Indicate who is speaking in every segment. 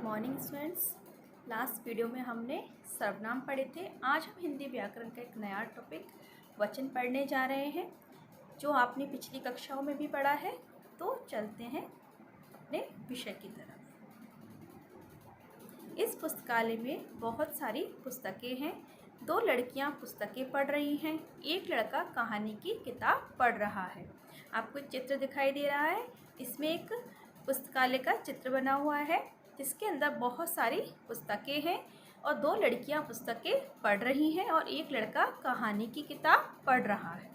Speaker 1: Good morning students. Last video में हमने सर्वनाम पढ़े थे। आज हम हिंदी व्याकरण का एक नया टॉपिक वचन पढ़ने जा रहे हैं, जो आपने पिछली कक्षाओं में भी पढ़ा है। तो चलते हैं अपने विषय की तरफ। इस पुस्तकालय में बहुत सारी पुस्तकें हैं। 2 लड़कियां पुस्तकें पढ़ रही हैं, एक लड़का कहानी की किताब पढ़ रहा है। आपको एक चित्र दिखाई दे रहा है। इसमें एक पुस्तकालय का चित्र बना हुआ है, जिसके अंदर बहुत सारी पुस्तकें हैं और 2 लड़कियां पुस्तकें पढ़ रही हैं और एक लड़का कहानी की किताब पढ़ रहा है।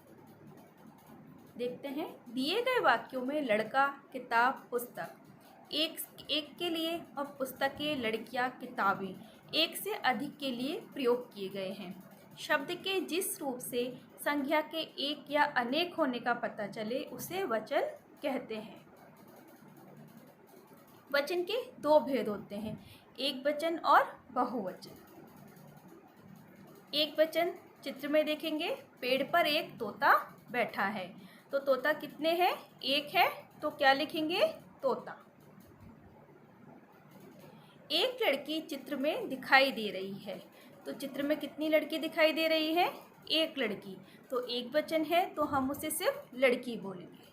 Speaker 1: देखते हैं, दिए गए वाक्यों में लड़का, किताब, पुस्तक एक के लिए और पुस्तकें, लड़कियां, किताबें एक से अधिक के लिए प्रयोग किए गए हैं। शब्द के जिस रूप से संख्या के एक या अनेक होने का पता चले उसे वचन कहते हैं। वचन के 2 भेद होते हैं, एक वचन और बहुवचन। एक वचन चित्र में देखेंगे, पेड़ पर एक तोता बैठा है। तो तोता कितने हैं? एक है, तो क्या लिखेंगे? तोता। एक लड़की चित्र में दिखाई दे रही है। तो चित्र में कितनी लड़की दिखाई दे रही है? एक लड़की। तो एक वचन है, तो हम उसे सिर्फ लड़की बोलेंगे।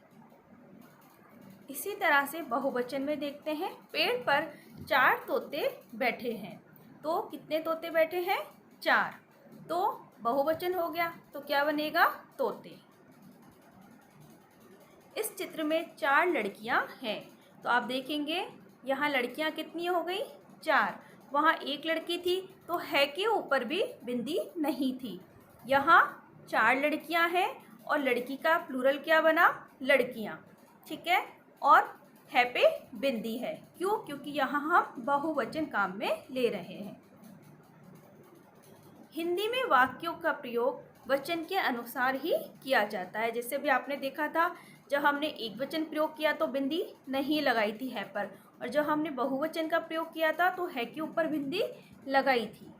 Speaker 1: इसी तरह से बहुवचन में देखते हैं, पेड़ पर 4 तोते बैठे हैं। तो कितने तोते बैठे हैं? 4। तो बहुवचन हो गया, तो क्या बनेगा? तोते। इस चित्र में 4 लड़कियां हैं। तो आप देखेंगे, यहाँ लड़कियां कितनी हो गई? 4। वहाँ एक लड़की थी, तो है के ऊपर भी बिंदी नहीं थी। यहाँ 4 लड़कियां हैं और लड़की का प्लूरल क्या बना? लड़कियां। ठीक है, और है पे बिंदी है। क्यों? क्योंकि यहाँ हम बहुवचन काम में ले रहे हैं। हिंदी में वाक्यों का प्रयोग वचन के अनुसार ही किया जाता है। जैसे भी आपने देखा था, जब हमने एक वचन प्रयोग किया तो बिंदी नहीं लगाई थी है पर, और जब हमने बहुवचन का प्रयोग किया था तो है के ऊपर बिंदी लगाई थी।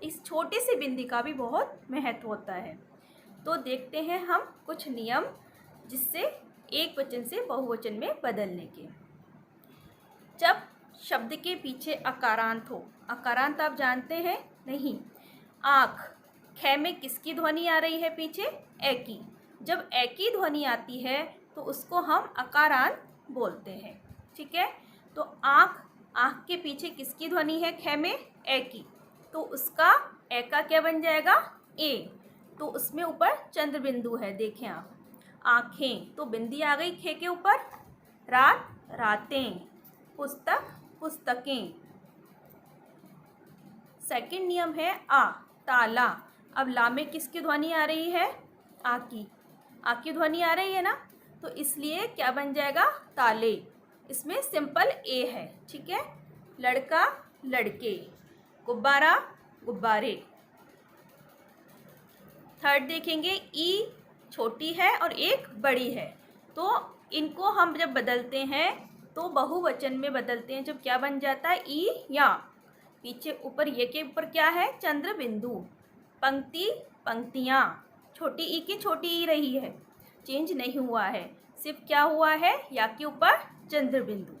Speaker 1: इस छोटी सी बिंदी का भी बहुत महत्व होता है। तो देखते हैं हम कुछ नियम, जिससे एक वचन से बहुवचन में बदलने के। जब शब्द के पीछे अकारांत हो, अकारांत आप जानते हैं? नहीं। आँख, ख में किसकी ध्वनि आ रही है पीछे? ए की। जब ए की ध्वनि आती है तो उसको हम अकारांत बोलते हैं। ठीक है, तो आँख, आँख के पीछे किसकी ध्वनि है? ख में ए की। तो उसका ए का क्या बन जाएगा? ए। तो उसमें ऊपर चंद्र बिंदु है, देखें आप। आँखें, तो बिंदी आ गई खे के ऊपर। रात, रातें। पुस्तक, पुस्तकें। सेकंड नियम है आ, ताला। अब ला में किसकी ध्वनि आ रही है? आ की। आ की ध्वनि आ रही है ना, तो इसलिए क्या बन जाएगा? ताले। इसमें सिंपल ए है। ठीक है, लड़का, लड़के। गुब्बारा, गुब्बारे। थर्ड देखेंगे, ई छोटी है और एक बड़ी है। तो इनको हम जब बदलते हैं तो बहुवचन में बदलते हैं। जब क्या बन जाता है? ई या। पीछे ऊपर ये के ऊपर क्या है? चंद्र बिंदु। पंक्ति, पंक्तियाँ। छोटी ई की छोटी ई रही है, चेंज नहीं हुआ है। सिर्फ क्या हुआ है? या के ऊपर चंद्र बिंदु।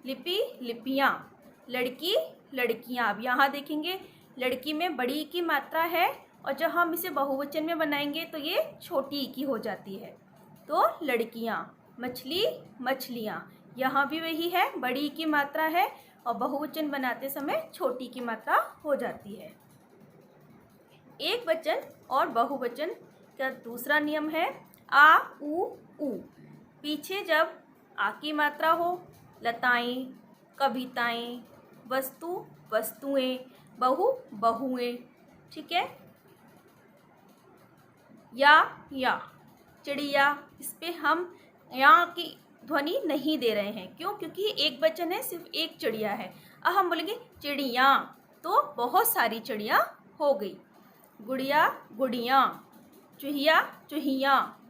Speaker 1: लिपि, लिपियाँ। लड़की, लड़कियाँ। अब यहाँ देखेंगे, लड़की में बड़ी ई की मात्रा है और जब हम इसे बहुवचन में बनाएंगे तो ये छोटी ई की हो जाती है। तो लड़कियाँ। मछली, मछलियाँ। यहाँ भी वही है, बड़ी ई की मात्रा है और बहुवचन बनाते समय छोटी की मात्रा हो जाती है। एक वचन और बहुवचन का दूसरा नियम है आ, उ, ऊ। पीछे जब आ की मात्रा हो, लताएं, कविताएं, वस्तु, वस्तुएं, बहु, बहुएं। ठीक है, या, चिड़िया। इस पे हम यहाँ की ध्वनि नहीं दे रहे हैं। क्यों? क्योंकि ये एक वचन है, सिर्फ एक चिड़िया है। अब हम बोलेंगे चिड़िया, तो बहुत सारी चिड़िया हो गई। गुड़िया, गुड़ियाँ। चूहिया, चूहियाँ।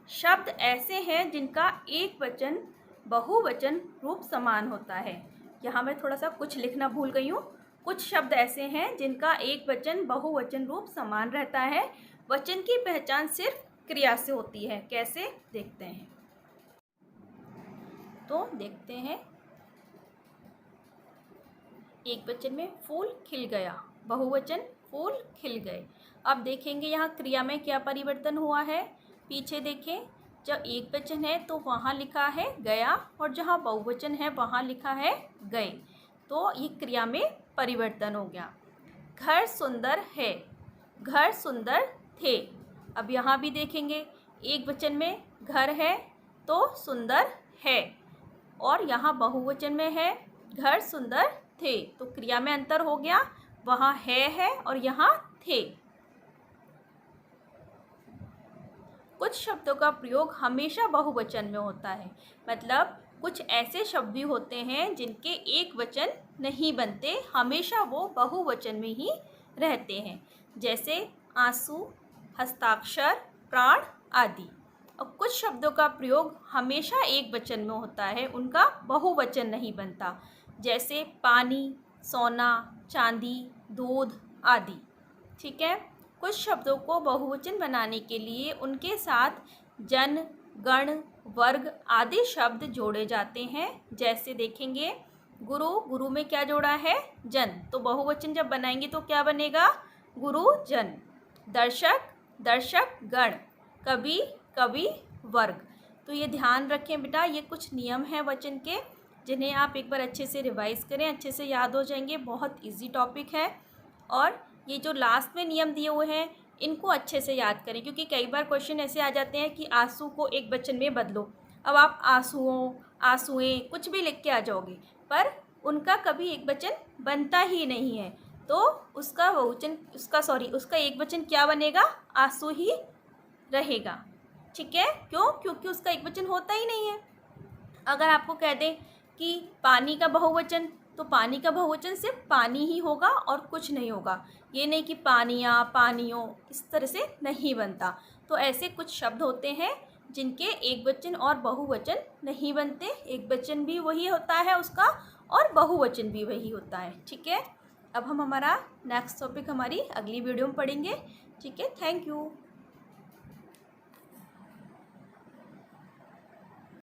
Speaker 1: शब्द ऐसे हैं जिनका एक वचन बहुवचन रूप समान होता है। यहाँ मैं थोड़ा सा कुछ लिखना भूल गई हूँ। कुछ शब्द ऐसे हैं जिनका एक वचन बहुवचन रूप समान रहता है। वचन की पहचान सिर्फ क्रिया से होती है। कैसे? देखते हैं। तो देखते हैं, एक वचन में फूल खिल गया, बहुवचन फूल खिल गए। अब देखेंगे यहाँ क्रिया में क्या परिवर्तन हुआ है। पीछे देखें, जब एक वचन है तो वहाँ लिखा है गया और जहाँ बहुवचन है वहाँ लिखा है गए, तो ये क्रिया में परिवर्तन हो गया। घर सुंदर है, घर सुंदर थे। अब यहाँ भी देखेंगे, एक वचन में घर है तो सुंदर है, और यहाँ बहुवचन में है घर सुंदर थे, तो क्रिया में अंतर हो गया, वहाँ है और यहाँ थे। कुछ शब्दों का प्रयोग हमेशा बहुवचन में होता है, मतलब कुछ ऐसे शब्द भी होते हैं जिनके एक वचन नहीं बनते, हमेशा वो बहुवचन में ही रहते हैं, जैसे आंसू, हस्ताक्षर, प्राण आदि। और कुछ शब्दों का प्रयोग हमेशा एक वचन में होता है, उनका बहुवचन नहीं बनता, जैसे पानी, सोना, चांदी, दूध आदि। ठीक है। कुछ शब्दों को बहुवचन बनाने के लिए उनके साथ जन, गण, वर्ग आदि शब्द जोड़े जाते हैं, जैसे देखेंगे गुरु, गुरु में क्या जोड़ा है जन, तो बहुवचन जब बनाएंगे तो क्या बनेगा गुरु जन। दर्शक, दर्शक गण, कवि, कवि वर्ग। तो ये ध्यान रखें बेटा, ये कुछ नियम हैं वचन के, जिन्हें आप एक बार अच्छे से रिवाइज़ करें, अच्छे से याद हो जाएंगे। बहुत इजी टॉपिक है, और ये जो लास्ट में नियम दिए हुए हैं इनको अच्छे से याद करें, क्योंकि कई बार क्वेश्चन ऐसे आ जाते हैं कि आंसू को एक वचन में बदलो। अब आप आंसुओं, आंसुएं कुछ भी लिख के आ जाओगे, पर उनका कभी एक वचन बनता ही नहीं है, तो उसका बहुवचन उसका एक वचन क्या बनेगा, आंसू ही रहेगा। ठीक है, क्यों? क्योंकि उसका एक वचन होता ही नहीं है। अगर आपको कह दें कि पानी का बहुवचन, तो पानी का बहुवचन सिर्फ पानी ही होगा और कुछ नहीं होगा, ये नहीं कि पानियाँ, पानियों, इस तरह से नहीं बनता। तो ऐसे कुछ शब्द होते हैं जिनके एक वचन और बहुवचन नहीं बनते, एक वचन भी वही होता है उसका और बहुवचन भी वही होता है। ठीक है, अब हम हमारा नेक्स्ट टॉपिक हमारी अगली वीडियो में पढ़ेंगे। ठीक है, थैंक यू।